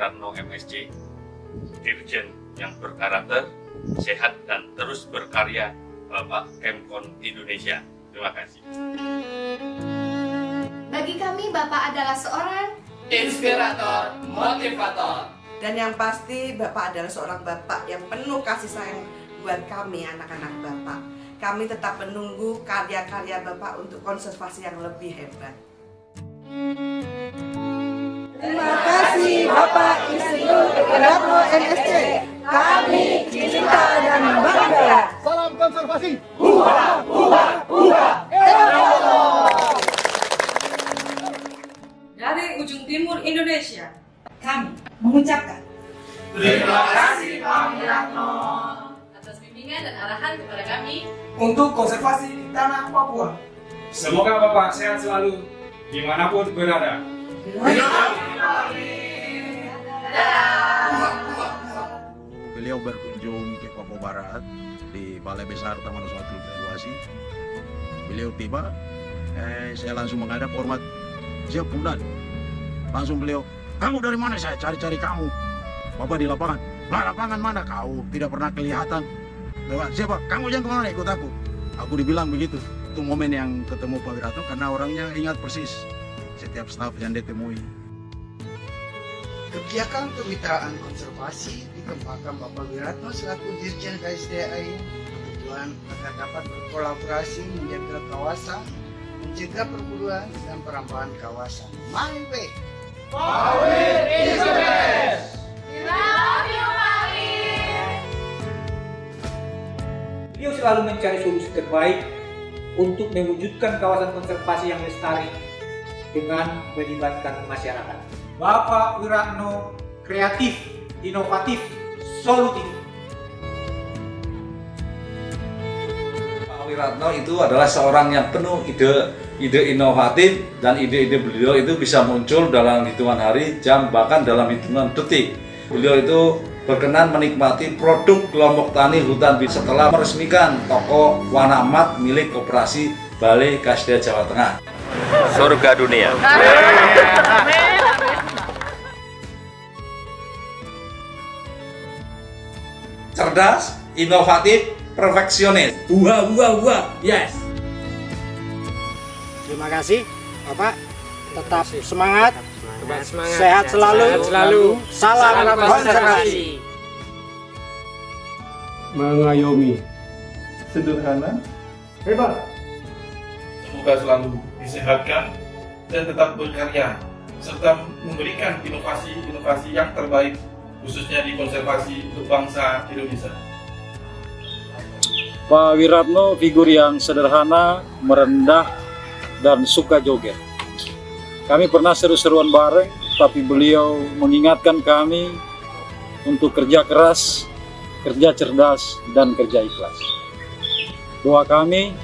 Wiratno MSc, Dirjen yang berkarakter, sehat dan terus berkarya, Bapak Kemkon Indonesia. Terima kasih. Bagi kami, Bapak adalah seorang inspirator, motivator. Dan yang pasti Bapak adalah seorang Bapak yang penuh kasih sayang buat kami, anak-anak Bapak. Kami tetap menunggu karya-karya Bapak untuk konservasi yang lebih hebat. Terima kasih Bapak Institut Wiratno MSc. Kami cinta dan bangga. Salam konservasi. Hurra, hurra, hurra. Dari ujung timur Indonesia, kami mengucapkan Terima kasih Pak Wiratno atas bimbingan dan arahan kepada kami Untuk konservasi di tanah Papua. Semoga Bapak sehat selalu dimanapun berada. Beliau berkunjung ke Papua Barat di Balai Besar Taman Nasional Evaluasi. Beliau tiba, saya langsung menghadap, hormat, siap komandan. Langsung beliau, kamu dari mana? Saya cari-cari kamu. Bapak di lapangan. Lah, lapangan mana? Kau tidak pernah kelihatan. Siapa? Kamu jangan kemana, ikut aku. Aku dibilang begitu. Itu momen yang ketemu Pak Wiratno karena orangnya ingat persis setiap staf yang ditemui. Kebijakan kemitraan konservasi dikembangkan Bapak Wiratno selaku Dirjen KSDAI tujuan agar dapat berkolaborasi menjaga kawasan, mencegah perburuan dan perambahan kawasan. Mangpe. Pawir is the best. Beliau selalu mencari solusi terbaik untuk mewujudkan kawasan konservasi yang lestari dengan melibatkan masyarakat. Bapak Wiratno kreatif, inovatif, solutif. Pak Wiratno itu adalah seorang yang penuh ide inovatif, dan ide-ide beliau itu bisa muncul dalam hitungan hari, jam, bahkan dalam hitungan detik. Beliau itu berkenan menikmati produk kelompok tani hutan setelah meresmikan toko warna emat milik Koperasi Balai KSDA Jawa Tengah. Surga dunia. Cerdas, inovatif, perfeksionis. Yes. Terima kasih Bapak, tetap semangat, sehat selalu, salam konservasi. Mengayomi, sederhana, hebat. Semoga selalu disehatkan dan tetap berkarya, serta memberikan inovasi-inovasi yang terbaik, khususnya di konservasi untuk bangsa Indonesia. Pak Wiratno figur yang sederhana, merendah, dan suka joget. Kami pernah seru-seruan bareng, tapi beliau mengingatkan kami untuk kerja keras, kerja cerdas, dan kerja ikhlas. Doa kami,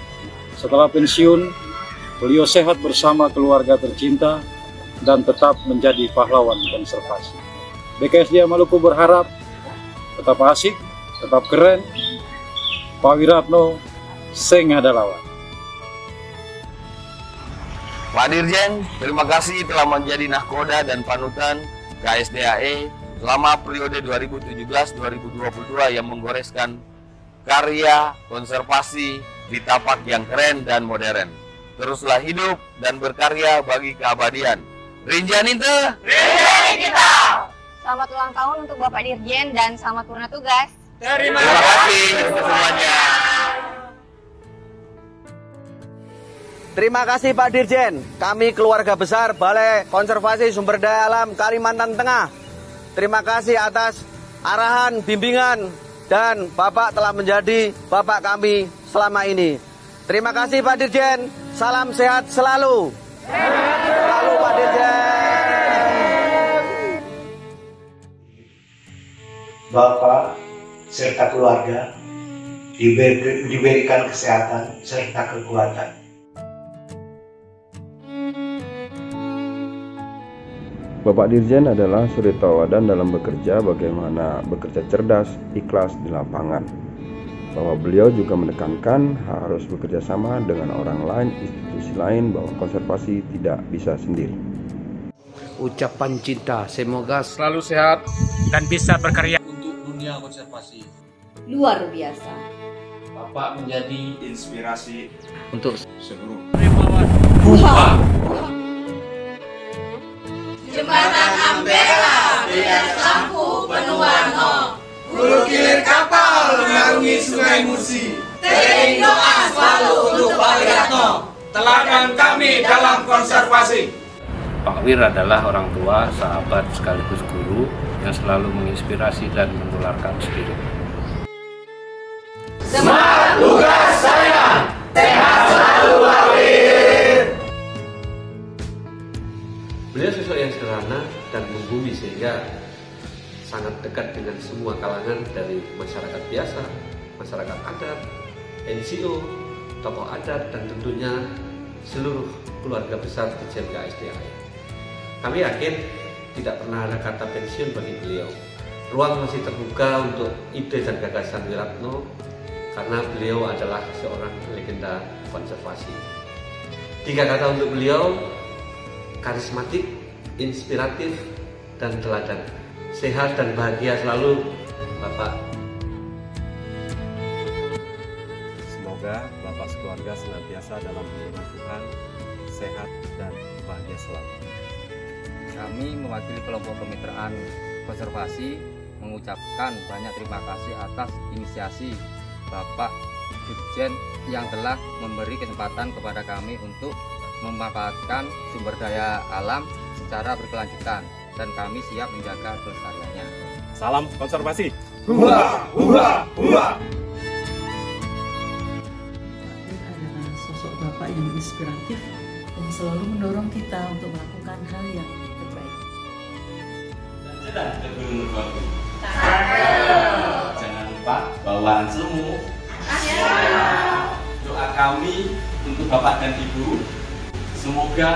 setelah pensiun, beliau sehat bersama keluarga tercinta dan tetap menjadi pahlawan konservasi. BKSDA Maluku berharap tetap asik, tetap keren. Pak Wiratno seng ada lawan. Pak Dirjen, terima kasih telah menjadi nahkoda dan panutan KSDAE selama periode 2017-2022 yang menggoreskan karya konservasi di tapak yang keren dan modern. Teruslah hidup dan berkarya bagi keabadian. Rinjani kita! Selamat ulang tahun untuk Bapak Dirjen dan selamat purna tugas. Terima kasih untuk semuanya. Terima kasih Pak Dirjen. Kami keluarga besar Balai Konservasi Sumber Daya Alam Kalimantan Tengah. Terima kasih atas arahan, bimbingan, dan Bapak telah menjadi Bapak kami selama ini. Terima kasih Pak Dirjen. Salam sehat selalu. Sehat selalu Pak Dirjen. Bapak serta keluarga diberikan kesehatan serta kekuatan. Bapak Dirjen adalah suri tauladan dalam bekerja, bagaimana bekerja cerdas, ikhlas di lapangan. Bahwa beliau juga menekankan harus bekerja sama dengan orang lain, institusi lain, bahwa konservasi tidak bisa sendiri. ucapan cinta. Semoga selalu sehat dan bisa berkarya untuk dunia konservasi. Luar biasa. Bapak menjadi inspirasi untuk seluruh Jembatan Ampera dengan lampu penuh warna. Hulu kilir kapal mengarungi Sungai Musi. Tering doa selalu untuk Pak Wiratno, teladan kami dalam konservasi. Pak Wir adalah orang tua, sahabat sekaligus guru yang selalu menginspirasi dan menularkan spirit. Semangat tugas saya, sehat selalu Pak Wir. Beliau sosok yang sederhana dan membumi sehingga sangat dekat dengan semua kalangan dari masyarakat biasa, masyarakat adat, NGO, tokoh adat, dan tentunya seluruh keluarga besar Dirjen KSDAE. Kami yakin tidak pernah ada kata pensiun bagi beliau. Ruang masih terbuka untuk ide dan gagasan Wiratno karena beliau adalah seorang legenda konservasi. 3 kata untuk beliau: karismatik, inspiratif, dan teladan. Sehat dan bahagia selalu, Bapak. Semoga Bapak sekeluarga senantiasa dalam lindungan Tuhan, sehat dan bahagia selalu. Kami mewakili kelompok kemitraan konservasi mengucapkan banyak terima kasih atas inisiasi Bapak Dirjen yang telah memberi kesempatan kepada kami untuk memanfaatkan sumber daya alam secara berkelanjutan, dan kami siap menjaga kelestariannya. Salam konservasi. Hua, hua, hua. Adalah sosok Bapak yang inspiratif yang selalu mendorong kita untuk melakukan hal yang terbaik. Dan kedua Merbabu. Jangan lupa bawaan selemu. Doa kami untuk Bapak dan Ibu, semoga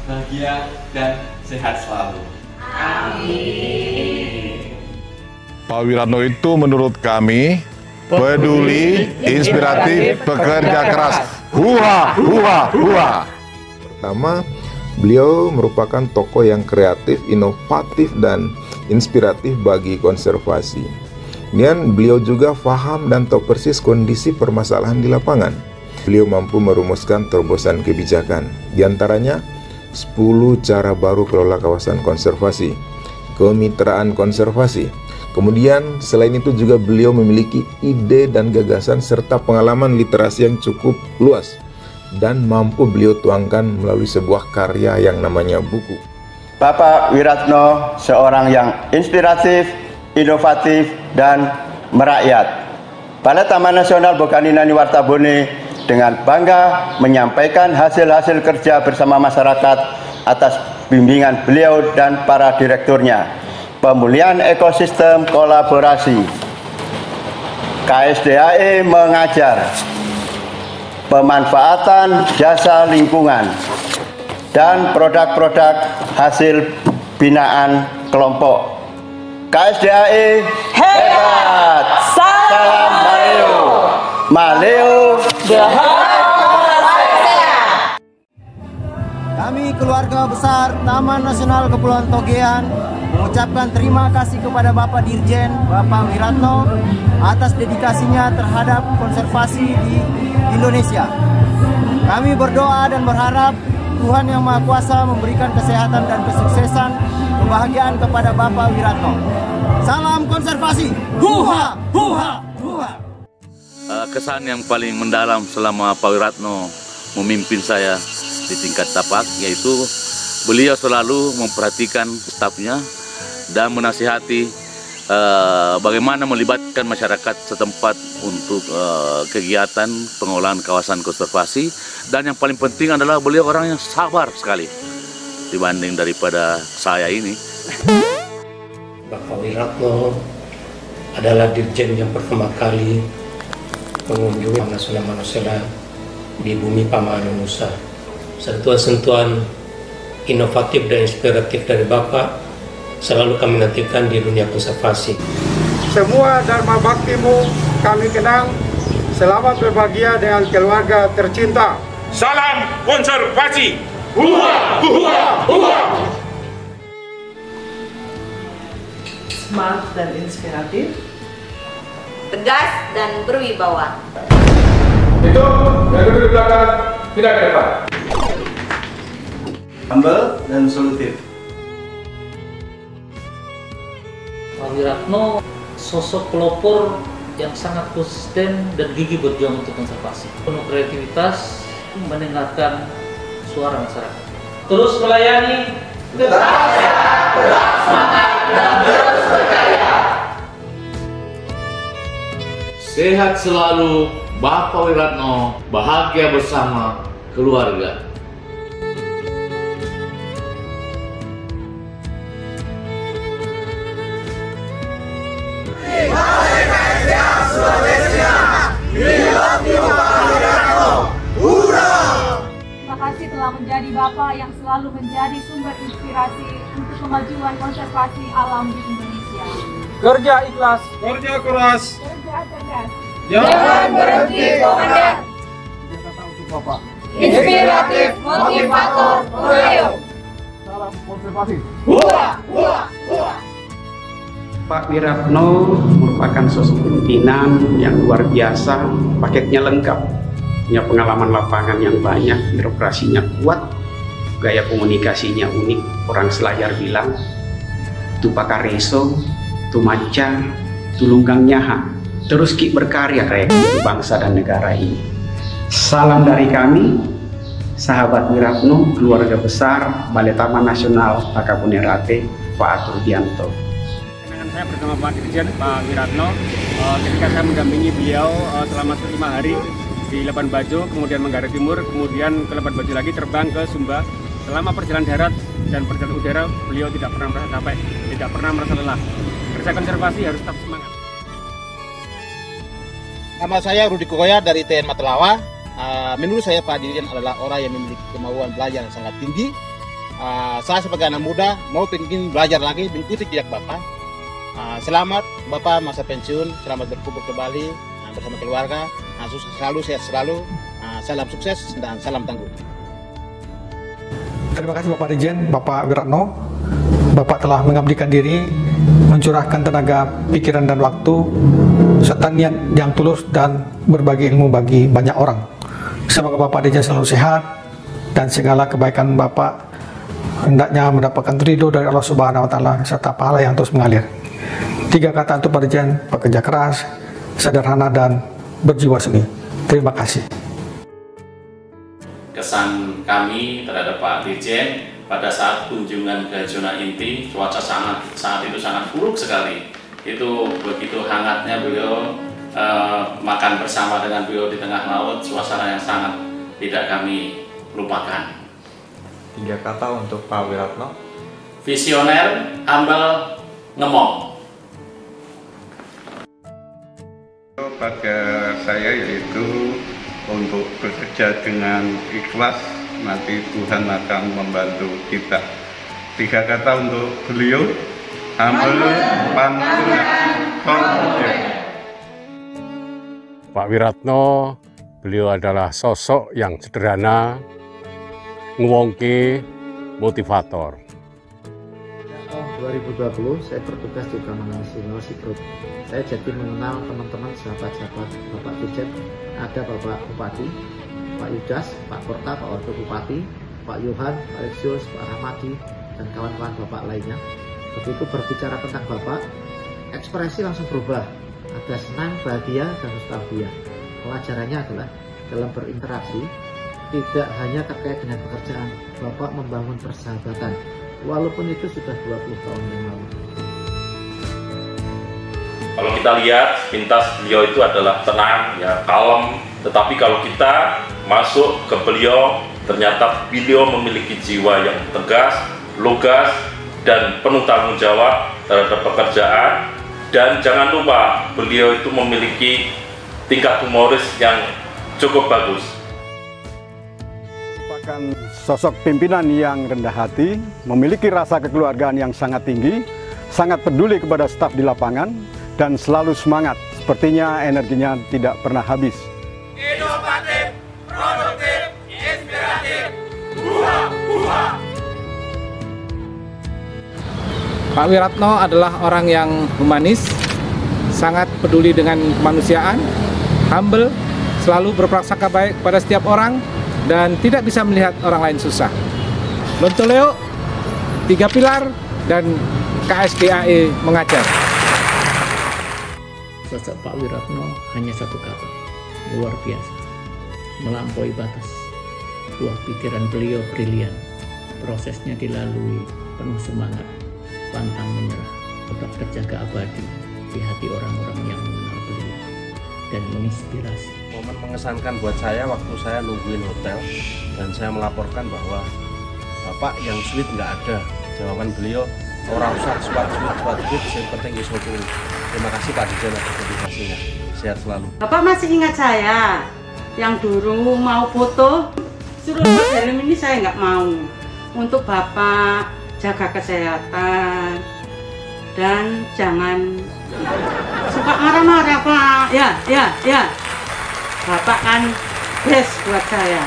bahagia dan sehat selalu. Amin. Pak Wiratno itu menurut kami peduli, inspiratif, pekerja keras. Hua, hua, hua. Pertama, beliau merupakan tokoh yang kreatif, inovatif, dan inspiratif bagi konservasi. Kemudian beliau juga paham dan tahu persis kondisi permasalahan di lapangan. Beliau mampu merumuskan terobosan kebijakan, diantaranya 10 cara baru kelola kawasan konservasi, kemitraan konservasi. Kemudian selain itu juga beliau memiliki ide dan gagasan serta pengalaman literasi yang cukup luas dan mampu beliau tuangkan melalui sebuah karya yang namanya buku. Bapak Wiratno seorang yang inspiratif, inovatif, dan merakyat. Balai Taman Nasional Boganinani Wartabone dengan bangga menyampaikan hasil-hasil kerja bersama masyarakat atas bimbingan beliau dan para direkturnya. Pemulihan ekosistem kolaborasi. KSDAE mengajar. Pemanfaatan jasa lingkungan dan produk-produk hasil binaan kelompok. KSDAE hebat. Salam Maleo. Maleo Kami keluarga besar Taman Nasional Kepulauan Togean mengucapkan terima kasih kepada Bapak Dirjen, Bapak Wiratno, atas dedikasinya terhadap konservasi di Indonesia. Kami berdoa dan berharap Tuhan Yang Maha Kuasa memberikan kesehatan dan kesuksesan, kebahagiaan kepada Bapak Wiratno. Salam konservasi. Huha, huha, huha. Kesan yang paling mendalam selama Pak Wiratno memimpin saya di tingkat tapak, yaitu beliau selalu memperhatikan stafnya dan menasihati bagaimana melibatkan masyarakat setempat untuk kegiatan pengolahan kawasan konservasi, dan yang paling penting adalah beliau orang yang sabar sekali dibanding daripada saya ini. Bapak Wiratno adalah Dirjen yang pertama kali mengunjungi Nasional di bumi Pamangan Nusa. Sentuhan-sentuhan inovatif dan inspiratif dari Bapak selalu kami nantikan di dunia konservasi. Semua dharma baktimu kami kenang. Selamat berbahagia dengan keluarga tercinta. Salam konservasi. Hua, hua, hua. smart dan inspiratif, tegas dan berwibawa. Itu yang duduk di belakang, tidak ke depan. Humble dan solutif. Pak Wiratno sosok pelopor yang sangat konsisten dan gigih berjuang untuk konservasi. Penuh kreativitas, mendengarkan suara masyarakat. Terus melayani, tetap sehat, tetap semangat, dan terus berkarya. Sehat selalu, Bapak Wiratno, bahagia bersama keluarga. Terima kasih telah menjadi Bapak yang selalu menjadi sumber inspirasi untuk kemajuan konservasi alam di Indonesia. Kerja ikhlas, kerja keras, Kerja cerdas, jangan berhenti komandan. Kata untuk Bapak. Inspiratif, motivator, Polio. Salam konservasi. Pak Wiratno merupakan sosok pimpinan yang luar biasa, paketnya lengkap. Punya pengalaman lapangan yang banyak, birokrasinya kuat, gaya komunikasinya unik. Orang Selayar bilang, tu pakareso, tu maca, tu lunggang nyaha, terus ki berkarya rek untuk bangsa dan negara ini. Salam dari kami, sahabat Wiratno, keluarga besar Balai Taman Nasional Pakabunerate, Pak Aturdianto. Saya bersama Pak Dirjen, Pak Wiratno, ketika saya mendampingi beliau selama 5 hari di Labuan Bajo, kemudian Manggarai Timur, kemudian ke Labuan Bajo lagi, terbang ke Sumba. Selama perjalanan darat dan perjalanan udara, beliau tidak pernah merasa capek, tidak pernah merasa lelah. Kerja konservasi harus tetap semangat. Nama saya Rudi Koya dari TN Matelawa. Menurut saya Pak Dirjen adalah orang yang memiliki kemauan belajar yang sangat tinggi. Saya sebagai anak muda mau ingin belajar lagi, mengikuti jejak Bapak. Selamat Bapak masa pensiun, selamat berkumpul kembali bersama keluarga, sukses selalu, sehat selalu, salam sukses dan salam tangguh. Terima kasih Bapak Dirjen, Bapak Wiratno. Bapak telah mengabdikan diri, mencurahkan tenaga, pikiran dan waktu, serta niat yang tulus dan berbagi ilmu bagi banyak orang. Semoga Bapak Dirjen selalu sehat dan segala kebaikan Bapak hendaknya mendapatkan ridho dari Allah Subhanahu wa Ta'ala serta pahala yang terus mengalir. 3 kata untuk Pak Dirjen: bekerja keras, sederhana dan berjiwa seni. Terima kasih. Kesan kami terhadap Pak Dirjen pada saat kunjungan ke zona inti, cuaca saat itu sangat buruk sekali. Itu begitu hangatnya beliau makan bersama dengan beliau di tengah laut, suasana yang sangat tidak kami lupakan. 3 kata untuk Pak Wiratno: visioner, humble, ngemong. Pada saya yaitu untuk bekerja dengan ikhlas, nanti Tuhan akan membantu kita. 3 kata untuk beliau: humble, pantun, confident. Pak Wiratno, beliau adalah sosok yang sederhana, ngewongke, motivator. Tahun 2020 saya bertugas di Taman Nasional Sibrut. Saya jadi mengenal teman-teman sahabat-sahabat Bapak Dirjen. Ada Bapak Bupati, Pak Yudas, Pak Korta, Pak Wakil Bupati, Pak Yohan, Pak Lexius, Pak Rahmadi, dan kawan-kawan Bapak lainnya. Begitu berbicara tentang Bapak, ekspresi langsung berubah. Ada senang, bahagia, dan nostalgia. Pelajarannya adalah dalam berinteraksi, tidak hanya terkait dengan pekerjaan, Bapak membangun persahabatan, walaupun itu sudah 20 tahun yang lalu. Kalau kita lihat pintas beliau itu adalah tenang, ya kalem. Tetapi kalau kita masuk ke beliau, ternyata beliau memiliki jiwa yang tegas, lugas, dan penuh tanggung jawab terhadap pekerjaan. Dan jangan lupa beliau itu memiliki tingkat humoris yang cukup bagus. Merupakan sosok pimpinan yang rendah hati, memiliki rasa kekeluargaan yang sangat tinggi, sangat peduli kepada staf di lapangan, dan selalu semangat. Sepertinya energinya tidak pernah habis. Inovatif, produktif, inspiratif. Pak Wiratno adalah orang yang humanis, sangat peduli dengan kemanusiaan, humble, selalu berprasangka baik pada setiap orang, dan tidak bisa melihat orang lain susah. Lontoleo, 3 pilar, dan KSDAE mengajar. Sosok Pak Wiratno hanya satu kata, luar biasa, melampaui batas. Buah pikiran beliau brilian, prosesnya dilalui penuh semangat, pantang menyerah, tetap terjaga abadi di hati orang-orang yang mengenal beliau dan menginspirasi. Momen mengesankan buat saya waktu saya nungguin hotel dan saya melaporkan bahwa Bapak yang sweet nggak ada. Jawaban beliau, orang usah sweet, yang penting iso turu. Terima kasih Pak Dirjen atas motivasinya. Sehat selalu. Bapak masih ingat saya yang dulu mau foto, suruh helm ini saya nggak mau. Untuk Bapak jaga kesehatan dan jangan suka marah-marah Pak. Ya. Bapak kan best buat saya.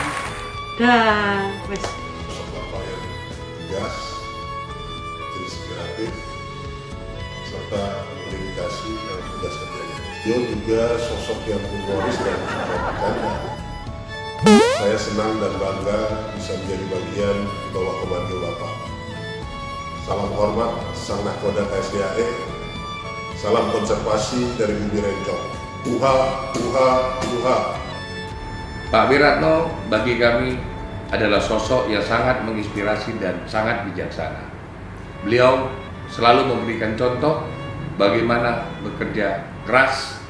Dah, wes. Bapak yang tegas, inspiratif, serta mendedikasi dalam tugas kerjanya. Beliau juga sosok yang humoris dan suka bercanda. Saya senang dan bangga bisa menjadi bagian di bawah komando Bapak. Salam hormat Sang Nahkoda KSDAE. Salam konservasi dari Bumi Rencong. Tuha. Pak Wiratno bagi kami adalah sosok yang sangat menginspirasi dan sangat bijaksana. Beliau selalu memberikan contoh bagaimana bekerja keras,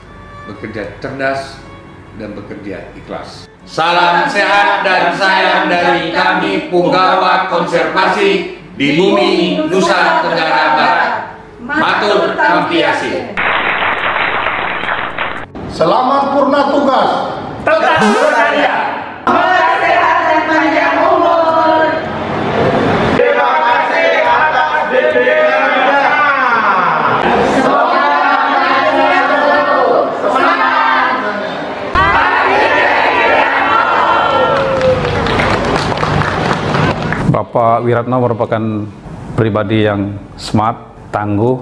bekerja cerdas, dan bekerja ikhlas. Salam sehat dan sayang dari kami Punggawa Konservasi di Bumi Nusa Tenggara Barat. Matur Tampiasi. Selamat purna tugas. Tetap berkarya. Sehat dan panjang umur. Terima kasih atas bimbingannya. Bapak Wiratno merupakan pribadi yang smart, tangguh,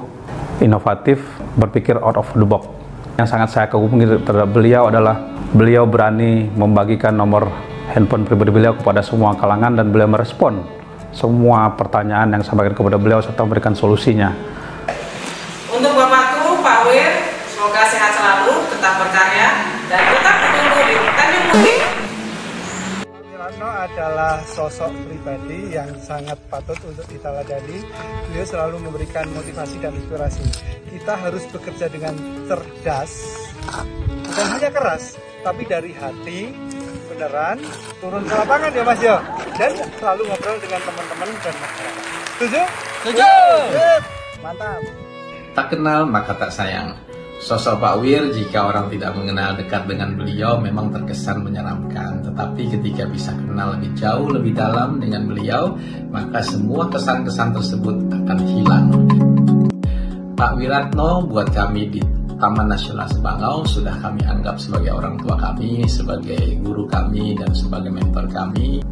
inovatif, berpikir out of the box. Yang sangat saya kagumi terhadap beliau adalah beliau berani membagikan nomor handphone pribadi beliau kepada semua kalangan dan beliau merespon semua pertanyaan yang disampaikan kepada beliau serta memberikan solusinya. Untuk Bapakku, Pak Wir, semoga sehat selalu, tetap berkarya, dan tetap bertumbuh di Tanjung Putih. Wiratno adalah sosok pribadi yang sangat patut untuk diteladani. Beliau selalu memberikan motivasi dan inspirasi. Kita harus bekerja dengan cerdas, bukan hanya keras, tapi dari hati, beneran, turun ke lapangan ya Mas ya, dan selalu ngobrol dengan teman-teman dan masyarakat. Setuju? Setuju! Mantap! Tak kenal maka tak sayang. Sosok Pak Wir, jika orang tidak mengenal dekat dengan beliau memang terkesan menyeramkan. Tetapi ketika bisa kenal lebih jauh, lebih dalam dengan beliau, maka semua kesan-kesan tersebut akan hilang. Pak Wiratno buat kami di Taman Nasional Sebangau sudah kami anggap sebagai orang tua kami, sebagai guru kami, dan sebagai mentor kami.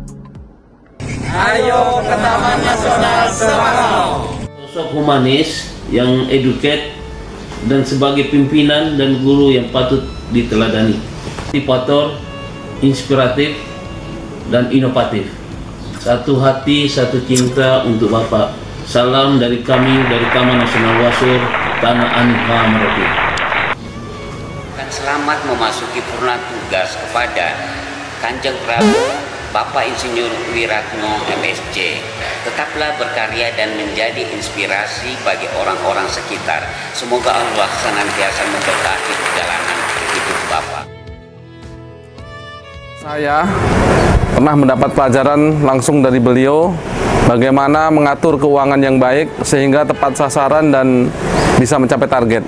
Ayo ke Taman Nasional Sebangau. Sosok humanis yang educate dan sebagai pimpinan dan guru yang patut diteladani. Motivator, inspiratif, dan inovatif. Satu hati, satu cinta untuk Bapak. Salam dari kami, dari Taman Nasional Wasur, Tanah Anha Merapi. Selamat memasuki purna tugas kepada Kanjeng Prabu Bapak Insinyur Wiratno MSc. Tetaplah berkarya dan menjadi inspirasi bagi orang-orang sekitar. Semoga Allah senantiasa memberkati perjalanan hidup Bapak. Saya pernah mendapat pelajaran langsung dari beliau bagaimana mengatur keuangan yang baik sehingga tepat sasaran dan bisa mencapai target.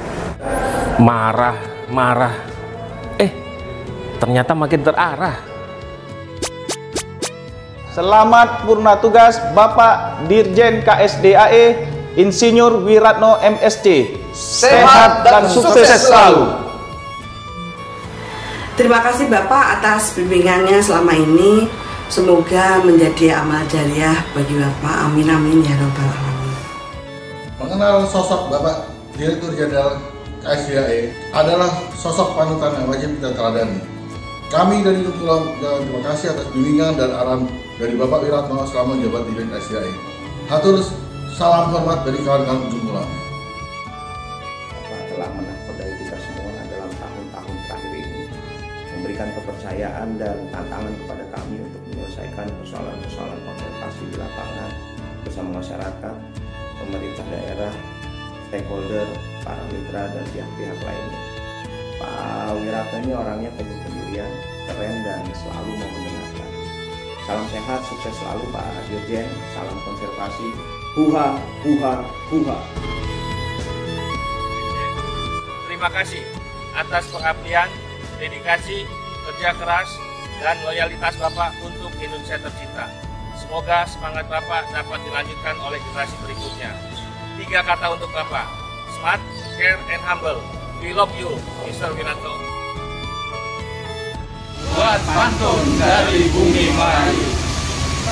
Marah, ternyata makin terarah. Selamat purna tugas Bapak Dirjen KSDAE Insinyur Wiratno MSc. Sehat dan sukses selalu. Terima kasih Bapak atas bimbingannya selama ini. Semoga menjadi amal jariah bagi Bapak. Amin amin ya robbal alamin. mengenal sosok Bapak Direktur Jenderal KSDAE adalah sosok panutan yang wajib kita teladani. Kami dari Ujung Kulon terima kasih atas bimbingan dan arahan dari Bapak Wiratno selama menjabat di KSDAE. Hatur salam hormat dari kawan-kawan Ujung Kulon. Bapak telah menakodai kita semua dalam tahun-tahun terakhir ini, memberikan kepercayaan dan tantangan kepada kami untuk menyelesaikan persoalan-persoalan konservasi di lapangan bersama masyarakat, pemerintah daerah, stakeholder, para mitra, dan pihak-pihak lainnya. Pak Wiratno ini orangnya penuh pendirian, keren, dan selalu mau mendengarkan. Salam sehat, sukses selalu Pak Dirjen, salam konservasi, huha, huha, huha. Terima kasih atas pengabdian, dedikasi, kerja keras, dan loyalitas Bapak untuk Indonesia tercinta. Semoga semangat Bapak dapat dilanjutkan oleh generasi berikutnya. 3 kata untuk Bapak: smart, care, and humble. We love you, Mr. Wiratno. Buat pantun dari bumi Melayu,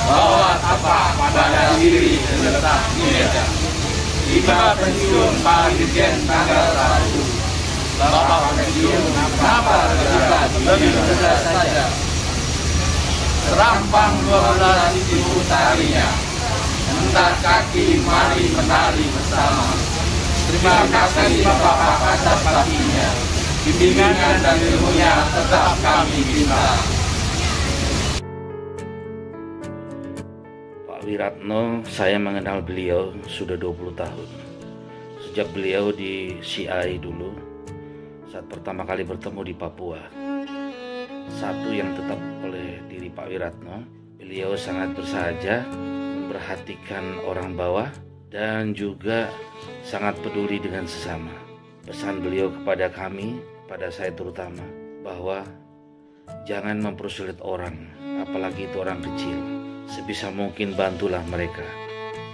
bawa tapak pada diri terletak di meja. Tiba pensiun Pak Dirjen tanggal 1. Bapak pensiun, kenapa terlihat lebih muda saja? Serampang 12 ibu tarinya, hentak kaki mari menari bersama. Terima kasih Bapak atas baktinya, bimbingan dan ilmunya tetap kami minta. Pak Wiratno, saya mengenal beliau sudah 20 tahun. Sejak beliau di CI dulu, saat pertama kali bertemu di Papua. Satu yang tetap oleh diri Pak Wiratno, beliau sangat bersahaja, memperhatikan orang bawah, dan juga sangat peduli dengan sesama. Pesan beliau kepada kami, kepada saya terutama, bahwa jangan mempersulit orang, apalagi itu orang kecil. Sebisa mungkin bantulah mereka.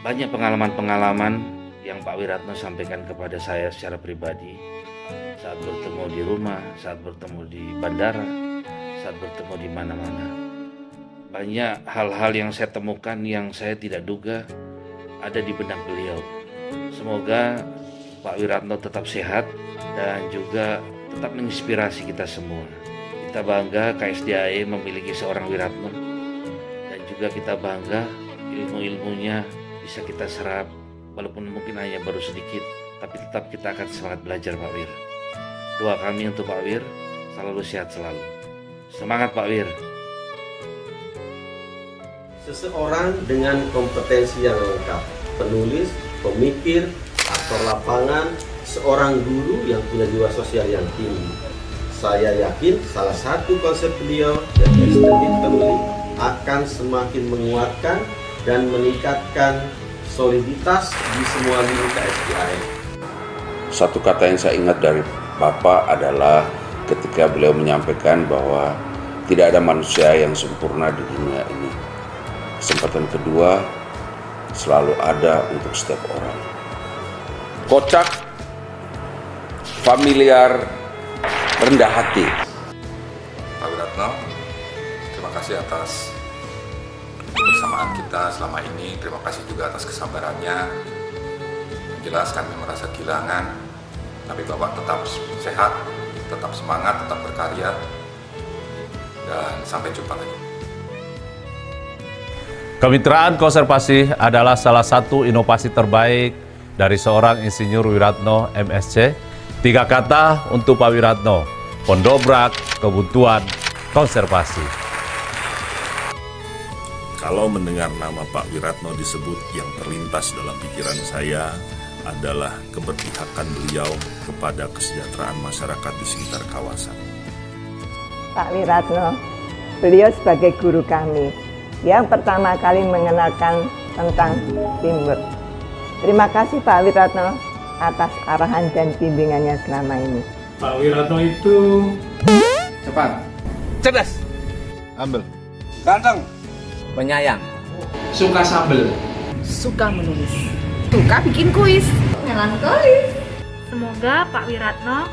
Banyak pengalaman-pengalaman yang Pak Wiratno sampaikan kepada saya secara pribadi, saat bertemu di rumah, saat bertemu di bandara, saat bertemu di mana-mana. Banyak hal-hal yang saya temukan yang saya tidak duga ada di benak beliau. Semoga Pak Wiratno tetap sehat dan juga tetap menginspirasi kita semua. Kita bangga KSDAE memiliki seorang Wiratno, dan juga kita bangga ilmu-ilmunya bisa kita serap, walaupun mungkin hanya baru sedikit, tapi tetap kita akan semangat belajar Pak Wir. Doa kami untuk Pak Wir selalu sehat selalu. Semangat Pak Wir. Seseorang dengan kompetensi yang lengkap, penulis, pemikir, aktor lapangan, seorang guru yang punya jiwa sosial yang tinggi. Saya yakin salah satu konsep beliau yang estetik family akan semakin menguatkan dan meningkatkan soliditas di semua lini KSDAE. Satu kata yang saya ingat dari Bapak adalah ketika beliau menyampaikan bahwa tidak ada manusia yang sempurna di dunia ini. Kesempatan kedua selalu ada untuk setiap orang. Kocak, familiar, rendah hati. Pak Wiratno, terima kasih atas kebersamaan kita selama ini. Terima kasih juga atas kesabarannya. Yang jelas kami merasa kehilangan, tapi Bapak tetap sehat, tetap semangat, tetap berkarya, dan sampai jumpa lagi. Kemitraan konservasi adalah salah satu inovasi terbaik dari seorang Insinyur Wiratno MSc. 3 kata untuk Pak Wiratno, pendobrak kebutuhan konservasi. Kalau mendengar nama Pak Wiratno disebut, yang terlintas dalam pikiran saya adalah keberpihakan beliau kepada kesejahteraan masyarakat di sekitar kawasan. Pak Wiratno, beliau sebagai guru kami yang pertama kali mengenalkan tentang teamwork. Terima kasih Pak Wiratno atas arahan dan bimbingannya selama ini. Pak Wiratno itu cepat, cerdas, humble, ganteng, penyayang, suka sambel, suka menulis, suka bikin kuis, melankolis. Semoga Pak Wiratno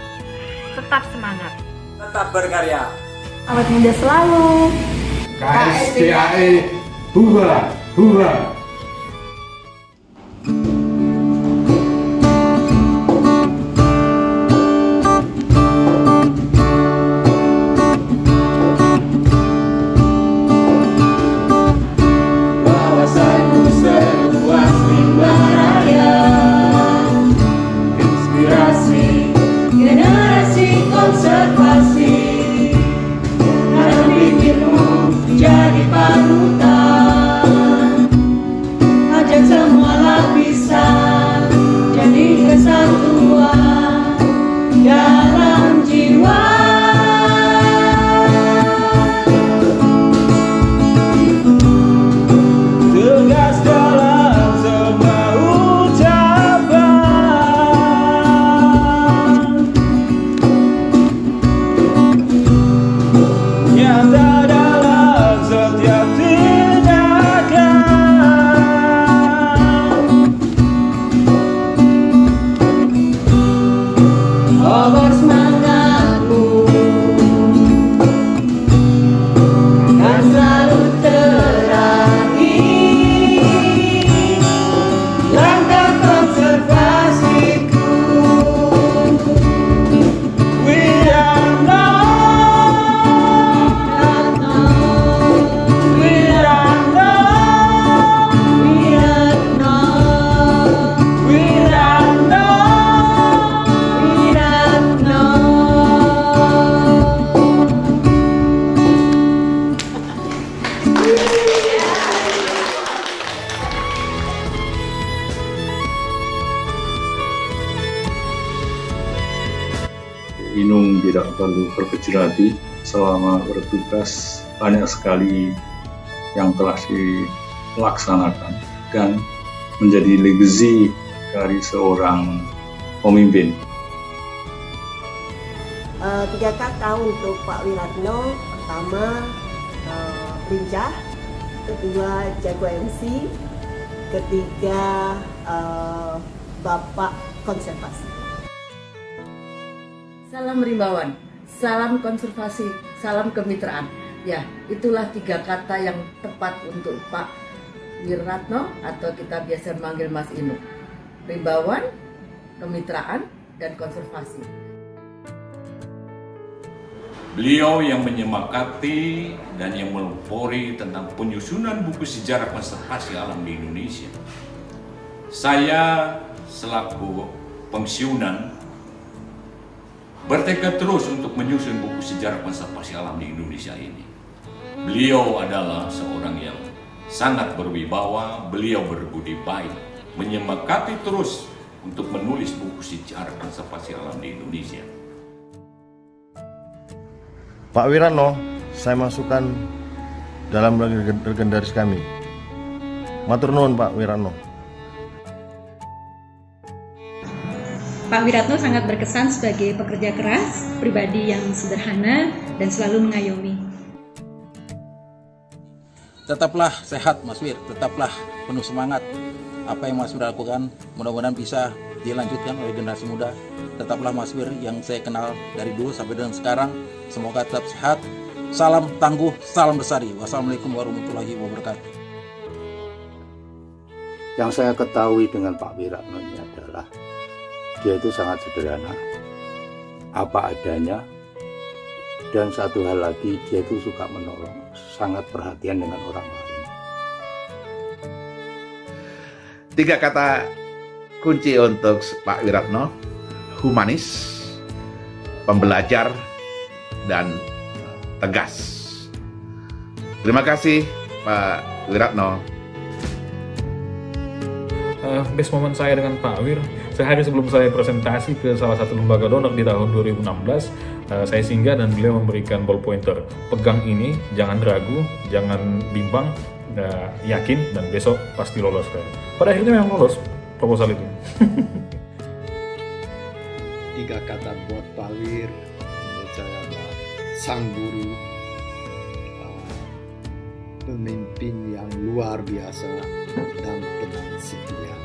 tetap semangat, tetap berkarya, awet muda selalu. KSDAE, hurra, hurra. tidak perlu berkecil hati. Selama bertugas banyak sekali yang telah dilaksanakan dan menjadi legacy dari seorang pemimpin. 3 kata untuk Pak Wiratno. Pertama, lincah. Kedua, jago MC. Ketiga, Bapak konservasi. Salam rimbawan, salam konservasi, salam kemitraan. Ya, itulah 3 kata yang tepat untuk Pak Wiratno atau kita biasa manggil Mas Inu. Rimbawan, kemitraan, dan konservasi. Beliau yang menyemangati dan yang melopori tentang penyusunan buku sejarah konservasi alam di Indonesia. Saya selaku pensiunan bertekad terus untuk menyusun buku sejarah konservasi alam di Indonesia ini. Beliau adalah seorang yang sangat berwibawa, beliau berbudi baik, menyemangati terus untuk menulis buku sejarah konservasi alam di Indonesia. Pak Wiratno, saya masukkan dalam legendaris kami. Matur nuwun Pak Wiratno. Pak Wiratno sangat berkesan sebagai pekerja keras, pribadi yang sederhana, dan selalu mengayomi. Tetaplah sehat Mas Wir, tetaplah penuh semangat. Apa yang Mas Wir lakukan mudah-mudahan bisa dilanjutkan oleh generasi muda. Tetaplah Mas Wir yang saya kenal dari dulu sampai dengan sekarang. Semoga tetap sehat. Salam tangguh, salam bersari. Wassalamualaikum warahmatullahi wabarakatuh. Yang saya ketahui dengan Pak Wiratno ini adalah dia itu sangat sederhana, apa adanya, dan satu hal lagi, dia itu suka menolong, sangat perhatian dengan orang lain. 3 kata kunci untuk Pak Wiratno: humanis, pembelajar, dan tegas. Terima kasih Pak Wiratno. Best moment saya dengan Pak Wir, sehari sebelum saya presentasi ke salah satu lembaga donor di tahun 2016, saya singgah dan beliau memberikan ball pointer. Pegang ini, jangan ragu, jangan bimbang, yakin, dan besok pasti lolos. Pada akhirnya memang lolos proposal itu. 3 kata buat Pak Wir, menurut saya adalah sang guru, pemimpin yang luar biasa, dan teman setia.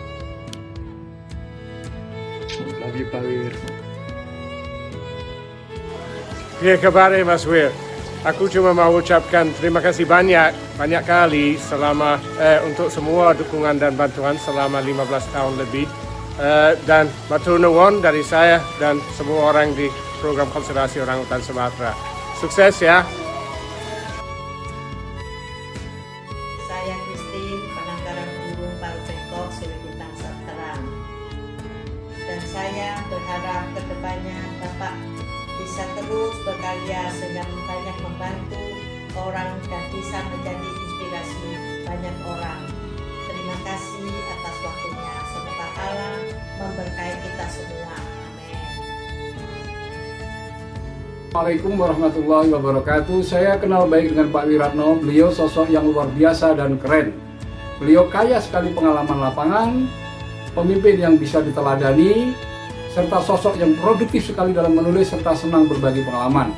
Love you Pak Wir. Ya kabar Mas Wir. Aku cuma mau ucapkan terima kasih banyak kali selama untuk semua dukungan dan bantuan selama 15 tahun lebih. Dan matur nuwun dari saya dan semua orang di program konservasi orangutan Sumatera. Sukses ya. Saya Christine, penangkaran burung paru bengkok Suri Bintang Terang. Dan saya berharap kedepannya Bapak bisa terus berkarya sehingga banyak membantu orang dan bisa menjadi inspirasi banyak orang. Terima kasih atas waktunya. Semoga Allah memberkahi kita semua. Amin. Assalamualaikum warahmatullahi wabarakatuh. Saya kenal baik dengan Pak Wiratno. Beliau sosok yang luar biasa dan keren. Beliau kaya sekali pengalaman lapangan, pemimpin yang bisa diteladani, serta sosok yang produktif sekali dalam menulis serta senang berbagi pengalaman.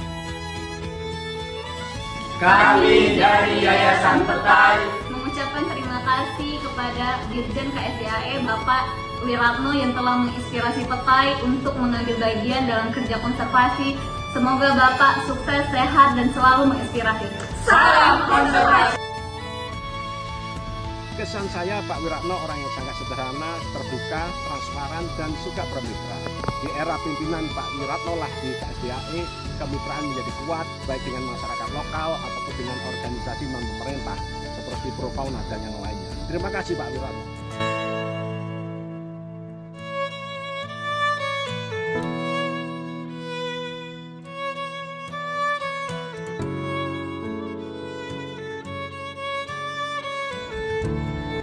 Kami dari Yayasan Petai mengucapkan terima kasih kepada Dirjen KSDAE Bapak Wiratno yang telah menginspirasi Petai untuk mengambil bagian dalam kerja konservasi. Semoga Bapak sukses, sehat, dan selalu menginspirasi. Salam konservasi. Kesan saya Pak Wiratno orang yang sangat sederhana, terbuka, transparan, dan suka bermitra. Di era pimpinan Pak Wiratno lah di KSDAE, kemitraan menjadi kuat baik dengan masyarakat lokal ataupun dengan organisasi non-pemerintah seperti Profauna dan yang lainnya. Terima kasih Pak Wiratno.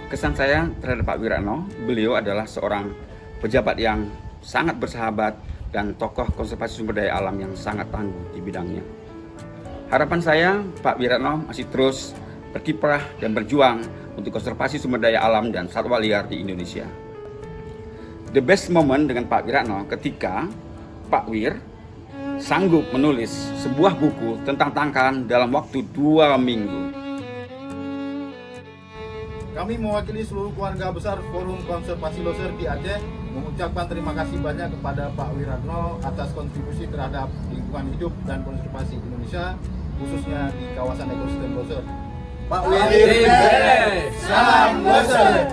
Kesan saya terhadap Pak Wiratno, beliau adalah seorang pejabat yang sangat bersahabat, dan tokoh konservasi sumber daya alam yang sangat tangguh di bidangnya. Harapan saya, Pak Wiratno masih terus berkiprah dan berjuang untuk konservasi sumber daya alam dan satwa liar di Indonesia. The best moment dengan Pak Wiratno ketika Pak Wir sanggup menulis sebuah buku tentang tangkaran dalam waktu 2 minggu. Kami mewakili seluruh keluarga besar Forum Konservasi Loser di Aceh mengucapkan terima kasih banyak kepada Pak Wiratno atas kontribusi terhadap lingkungan hidup dan konservasi Indonesia, khususnya di kawasan ekosistem Loser. Pak Wir, salam Loser!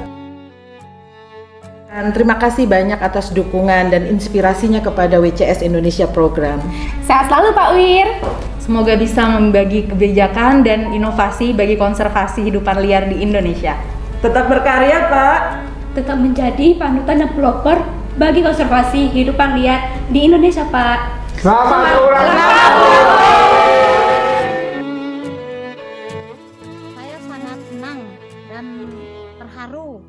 Dan terima kasih banyak atas dukungan dan inspirasinya kepada WCS Indonesia Program. Sehat selalu Pak Wir. Semoga bisa membagi kebijakan dan inovasi bagi konservasi hidupan liar di Indonesia. Tetap berkarya Pak. Tetap menjadi panutan dan pelopor bagi konservasi hidupan liar di Indonesia Pak. Selamat ulang tahun. Saya sangat senang dan terharu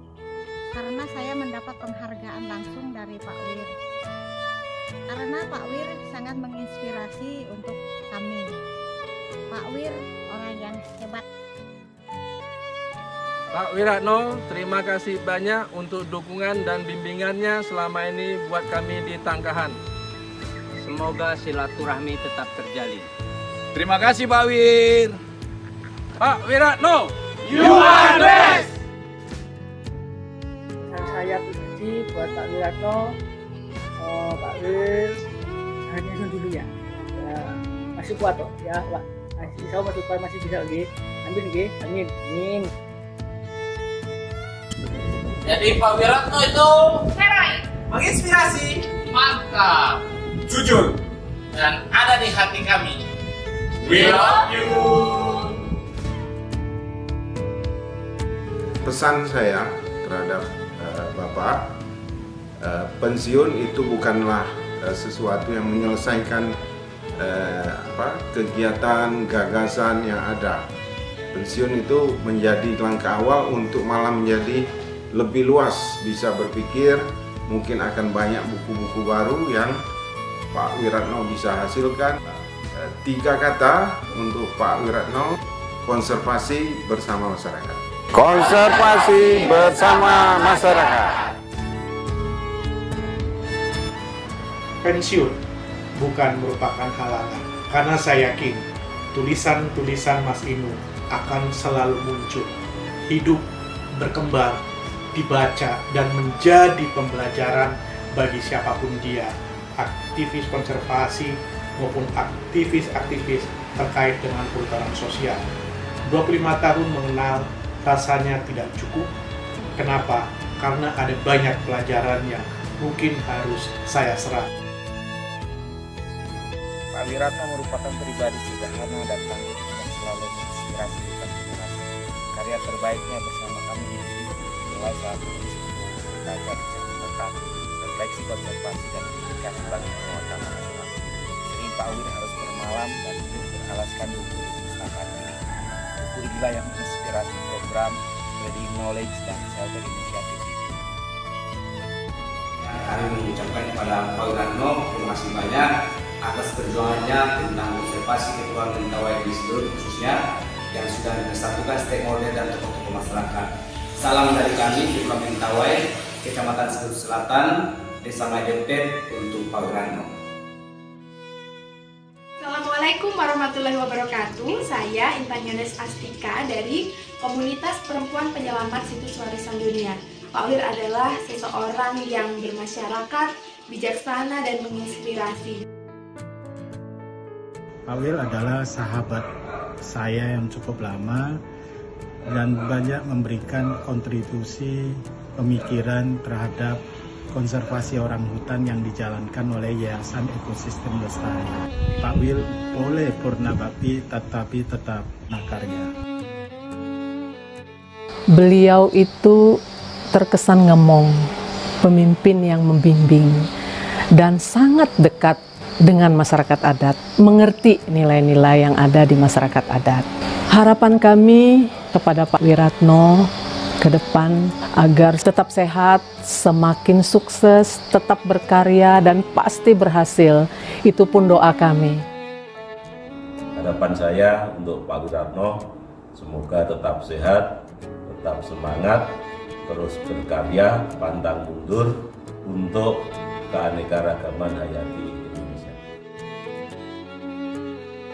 karena saya mendapat penghargaan langsung dari Pak Wir. Karena Pak Wir sangat menginspirasi untuk kami. Pak Wir orang yang hebat. Pak Wiratno, terima kasih banyak untuk dukungan dan bimbingannya selama ini buat kami di Tangkahan. Semoga silaturahmi tetap terjalin. Terima kasih Pak Wir. Pak Wiratno, you are best. Saya puji buat Pak Wiratno. Pak Wir, hanya dulu ya. Masih kuat kok ya, Pak. Masih kuat, masih bisa lagi. Amin nggih, amin. Amin. Jadi Pak Wiratno itu Heroik, menginspirasi, mantap, jujur, dan ada di hati kami. We love you. Pesan saya terhadap Bapak, pensiun itu bukanlah sesuatu yang menyelesaikan kegiatan, gagasan yang ada. Pensiun itu menjadi langkah awal untuk malah menjadi lebih luas, bisa berpikir, mungkin akan banyak buku-buku baru yang Pak Wiratno bisa hasilkan. 3 kata untuk Pak Wiratno, konservasi bersama masyarakat. Konservasi bersama masyarakat. Pensiun bukan merupakan halangan, karena saya yakin tulisan-tulisan Mas Inu akan selalu muncul, hidup, berkembang, dibaca, dan menjadi pembelajaran bagi siapapun dia, aktivis konservasi maupun aktivis-aktivis terkait dengan perhutanan sosial. 25 tahun mengenal rasanya tidak cukup. Kenapa? Karena ada banyak pelajaran yang mungkin harus saya serap. Pak Wiratno merupakan pribadi sederhana dan tangguh yang selalu menginspirasi bukan generasi. Karya terbaiknya bersama kami di mulai saat menulis buku belajar menceritakan refleksi konservasi dan pendidikan sebagai penguatan nasional. Sering Pak Wir harus bermalam dan hidup beralaskan buku di perpustakaan ini. Buku inilah yang menginspirasi program Spreading Knowledge dan Shelter Initiative ini. Kami mengucapkan kepada Pak Wiratno terima kasih banyak atas perjuangannya tentang konservasi Kepulauan Mentawai di seluruh khususnya yang sudah mempersatukan stakeholder dan tokoh-tokoh masyarakat. Salam dari kami Kepulauan Mentawai, Kecamatan Sebut Selatan, Desa Majapahit untuk Pak Wiratno. Assalamualaikum warahmatullahi wabarakatuh. Saya Intan Yones Astika dari Komunitas Perempuan Penyelamat Situs Warisan Dunia. Pak Wir adalah seseorang yang bermasyarakat, bijaksana, dan menginspirasi. Pak Wir adalah sahabat saya yang cukup lama dan banyak memberikan kontribusi pemikiran terhadap konservasi orang hutan yang dijalankan oleh Yayasan Ekosistem Lestari. Pak Wir boleh purna bakti tetapi tetap nakarya. Beliau itu terkesan ngemong, pemimpin yang membimbing dan sangat dekat dengan masyarakat adat, mengerti nilai-nilai yang ada di masyarakat adat. Harapan kami kepada Pak Wiratno ke ke depan agar tetap sehat, semakin sukses, tetap berkarya, dan pasti berhasil. Itu pun doa kami. Harapan saya untuk Pak Wiratno, semoga tetap sehat, tetap semangat, terus berkarya, pantang mundur untuk keanekaragaman hayati Indonesia.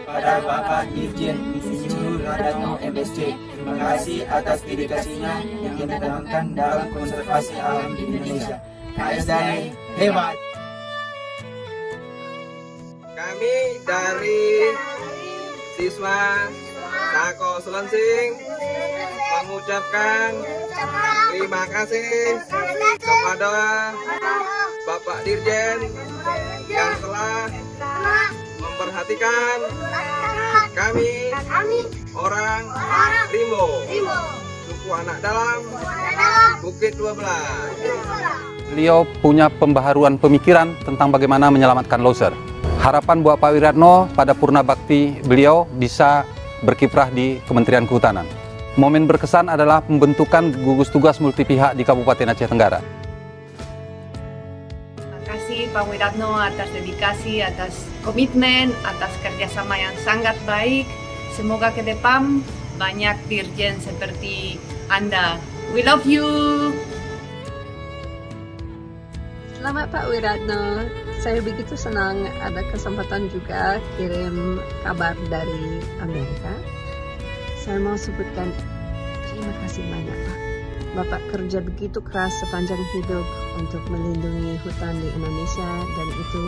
Pada Bapak Dirjen Insinyur Radhatno MSc, terima kasih atas dedikasinya yang ditanamkan dalam konservasi alam di Indonesia. KSDAE hebat. Kami dari siswa Sako Selensing mengucapkan terima kasih kepada Bapak Dirjen yang telah memperhatikan kami orang Rimbo, suku Anak Dalam, Bukit 12. Beliau punya pembaharuan pemikiran tentang bagaimana menyelamatkan loser. Harapan buat Pak Wiratno pada purna bakti beliau bisa berkiprah di Kementerian Kehutanan. Momen berkesan adalah pembentukan gugus tugas multi pihak di Kabupaten Aceh Tenggara. Terima kasih Pak Wiratno atas dedikasi, atas komitmen, atas kerjasama yang sangat baik. Semoga ke depan banyak dirjen seperti Anda. We love you! Selamat Pak Wiratno, saya begitu senang ada kesempatan juga kirim kabar dari Amerika. Saya mau sebutkan terima kasih banyak Pak. Bapak kerja begitu keras sepanjang hidup untuk melindungi hutan di Indonesia, dan itu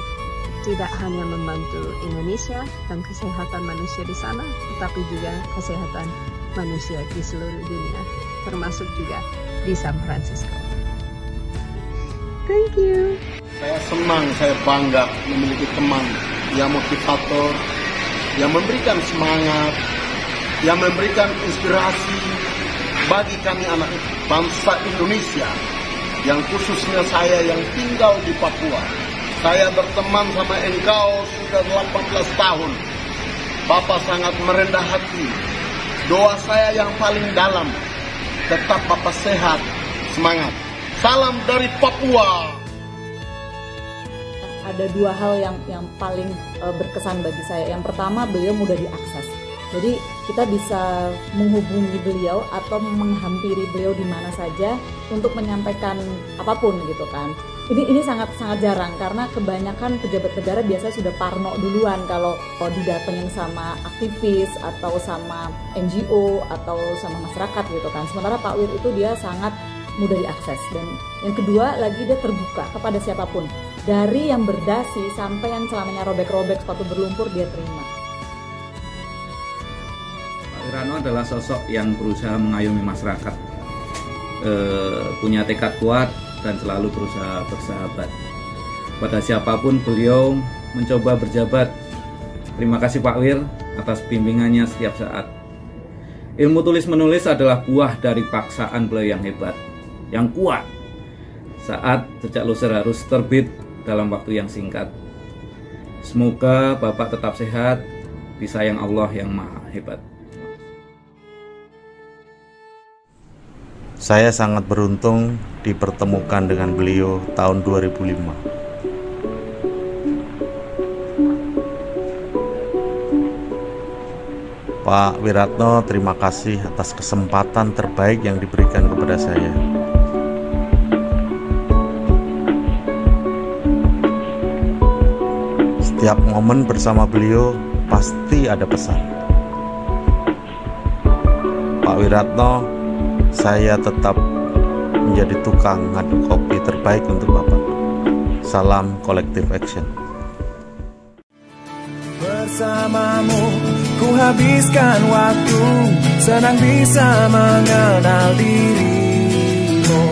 tidak hanya membantu Indonesia dan kesehatan manusia di sana, tetapi juga kesehatan manusia di seluruh dunia, termasuk juga di San Francisco. Thank you. Saya senang, saya bangga memiliki teman yang motivator, yang memberikan semangat, yang memberikan inspirasi bagi kami anak bangsa Indonesia, yang khususnya saya yang tinggal di Papua. Saya berteman sama engkau sudah 18 tahun. Bapak sangat merendah hati. Doa saya yang paling dalam, tetap Bapak sehat, semangat. Salam dari Papua. Ada dua hal yang paling berkesan bagi saya. Yang pertama, beliau mudah diakses. Jadi kita bisa menghubungi beliau atau menghampiri beliau di mana saja untuk menyampaikan apapun gitu kan. Ini sangat jarang karena kebanyakan pejabat negara biasanya sudah parno duluan kalau didatengin sama aktivis atau sama NGO atau sama masyarakat gitu kan. Sementara Pak Wir itu dia sangat mudah diakses, dan yang kedua lagi dia terbuka kepada siapapun, dari yang berdasi sampai yang celananya robek-robek, sepatu berlumpur dia terima. Pak Wiratno adalah sosok yang berusaha mengayomi masyarakat, punya tekad kuat dan selalu berusaha bersahabat. Pada siapapun beliau mencoba berjabat. Terima kasih Pak Wir atas bimbingannya setiap saat. Ilmu tulis menulis adalah buah dari paksaan beliau yang hebat, yang kuat saat Jejak Loser harus terbit dalam waktu yang singkat. Semoga Bapak tetap sehat, disayang Allah yang Maha Hebat. Saya sangat beruntung dipertemukan dengan beliau tahun 2005. Pak Wiratno, terima kasih atas kesempatan terbaik yang diberikan kepada saya. Setiap momen bersama beliau pasti ada pesan. Pak Wiratno, saya tetap menjadi tukang ngaduk kopi terbaik untuk Bapak. Salam Collective Action. Bersamamu ku habiskan waktu, senang bisa mengenal dirimu.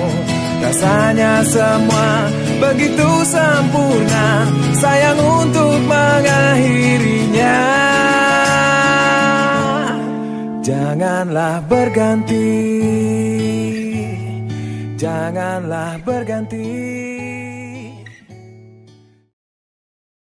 Rasanya semua begitu sempurna, sayang untuk mengakhirinya. Janganlah berganti, janganlah berganti.